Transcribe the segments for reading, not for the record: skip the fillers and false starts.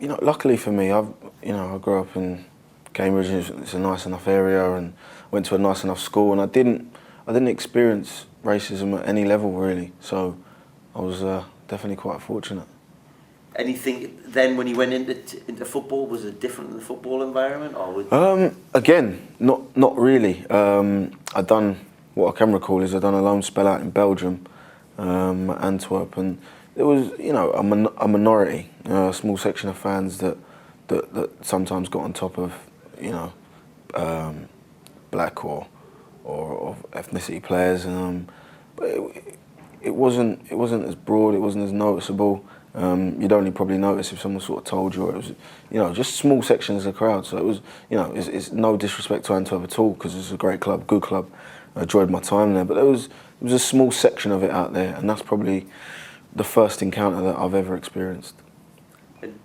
luckily for me, I grew up in Cambridge. It's a nice enough area, and went to a nice enough school, and I didn't experience racism at any level really. So I was definitely quite fortunate. Anything then when you went into football, was it different in the football environment, or? Again, not really. I'd done, what I can recall is I'd done a loan spell out in Belgium, Antwerp, and there was a minority, a small section of fans that sometimes got on top of black or ethnicity players, but it wasn't as broad, it wasn't as noticeable. You'd only probably notice if someone sort of told you, or it was, just small sections of the crowd. So it was, it's no disrespect to Antwerp at all, because it's a great club, good club. I enjoyed my time there, but there was a small section of it out there, and that's probably the first encounter that I've ever experienced. And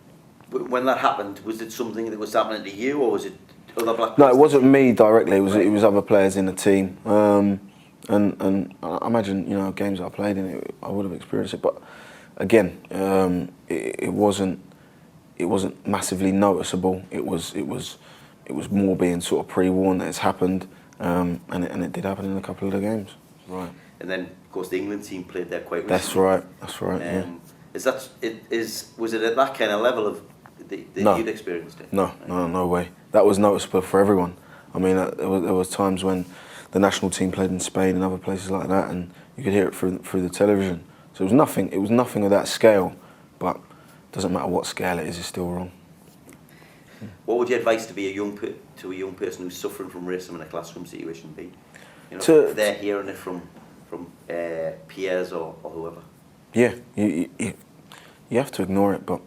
when that happened, was it something that was happening to you, or was it other black players? No, it wasn't me directly. It was other players in the team, and I imagine games that I played in, I would have experienced it, but. Again, it wasn't massively noticeable. It was more being sort of pre-warned that it's happened, and it did happen in a couple of the games. Right. And then, of course, the England team played there quite recently. That's right. Yeah. Was it at that kind of level of that you'd experienced it? No way. That was noticeable for everyone. I mean, there was times when the national team played in Spain and other places like that, and you could hear it through the television. So it was nothing of that scale, but it doesn't matter what scale it is, it's still wrong. What would your advice to a young person who's suffering from racism in a classroom situation be? If they're hearing it from peers or whoever. Yeah, you have to ignore it, but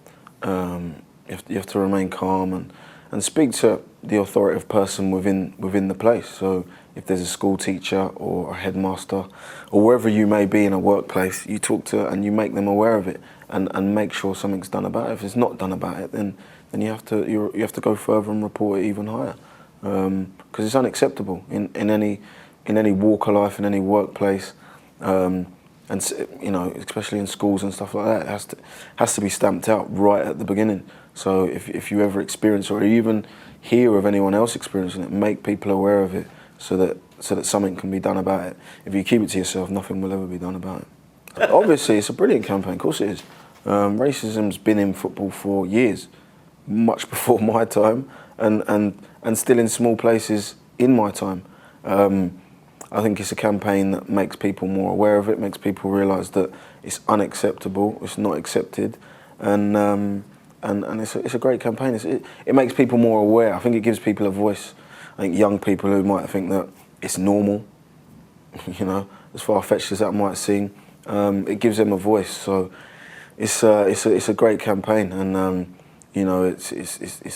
you have to remain calm and speak to the authoritative person within the place. So if there's a school teacher or a headmaster or wherever you may be in a workplace, you talk to and you make them aware of it and make sure something's done about it. If it's not done about it, then you have to go further and report it even higher, because it's unacceptable in any walk of life, in any workplace, and especially in schools and stuff like that. It has to be stamped out right at the beginning. So if you ever experience or even hear of anyone else experiencing it, make people aware of it so that something can be done about it. If you keep it to yourself, nothing will ever be done about it. Obviously, it's a brilliant campaign. Of course it is. Racism's been in football for years, much before my time, and still in small places in my time. I think it's a campaign that makes people more aware of it, makes people realise that it's unacceptable, it's not accepted, and it's a great campaign. It makes people more aware. I think it gives people a voice. I think young people who might think that it's normal, as far-fetched as that might seem, it gives them a voice. So it's a great campaign, and it's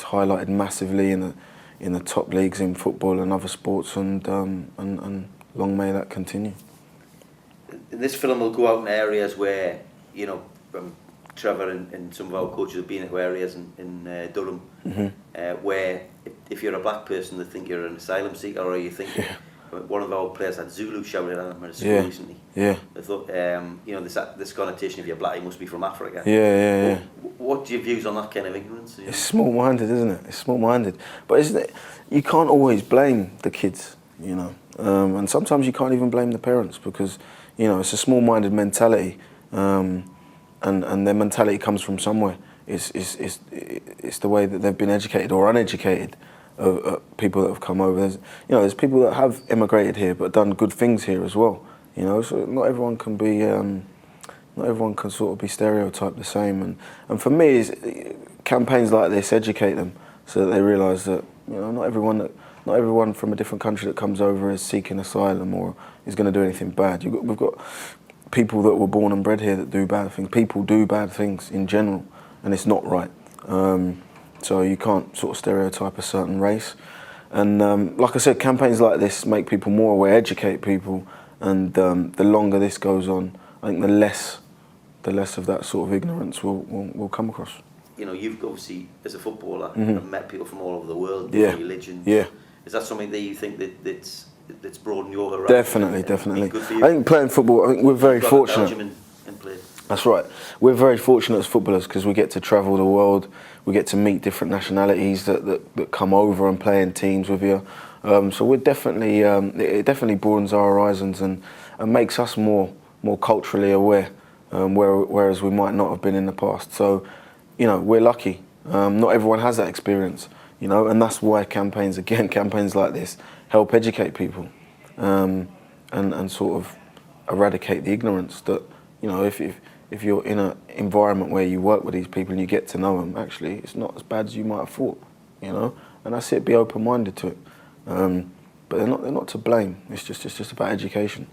highlighted massively in the top leagues in football and other sports, and long may that continue. This film will go out in areas where Trevor and some of our coaches have been to areas in Durham, where if you're a black person, they think you're an asylum seeker, or you think one of our players had Zulu shouted at him at a school recently. Yeah. They thought, this connotation, if you're black, you must be from Africa. Yeah. What's your views on that kind of ignorance? It's small-minded, isn't it? It's small-minded, but isn't it? You can't always blame the kids, and sometimes you can't even blame the parents, because it's a small-minded mentality. And their mentality comes from somewhere. It's the way that they've been educated or uneducated. People that have come over. There's people that have immigrated here but done good things here as well. So not everyone can be, not everyone can sort of be stereotyped the same. And for me, campaigns like this educate them so that they realise that not everyone from a different country that comes over is seeking asylum or is going to do anything bad. We've got people that were born and bred here that do bad things. People do bad things in general, and it's not right. So you can't sort of stereotype a certain race. And like I said, campaigns like this make people more aware, educate people, and the longer this goes on, I think the less of that sort of ignorance will come across. You've obviously, as a footballer, have met people from all over the world, different religions. Yeah. Is that something that you think that's broadened your horizon? Definitely. Good for you? I think playing football, I think we're very fortunate. Belgium and played. That's right. We're very fortunate as footballers because we get to travel the world. We get to meet different nationalities that come over and play in teams with you. So we're definitely it definitely broadens our horizons and makes us more culturally aware, whereas we might not have been in the past. So, you know, we're lucky. Not everyone has that experience, you know, and that's why campaigns like this help educate people, and sort of eradicate the ignorance that, you know, if you're in an environment where you work with these people and you get to know them, actually it's not as bad as you might have thought, you know. And that's it. Be open-minded to it. But they're not to blame. It's just about education.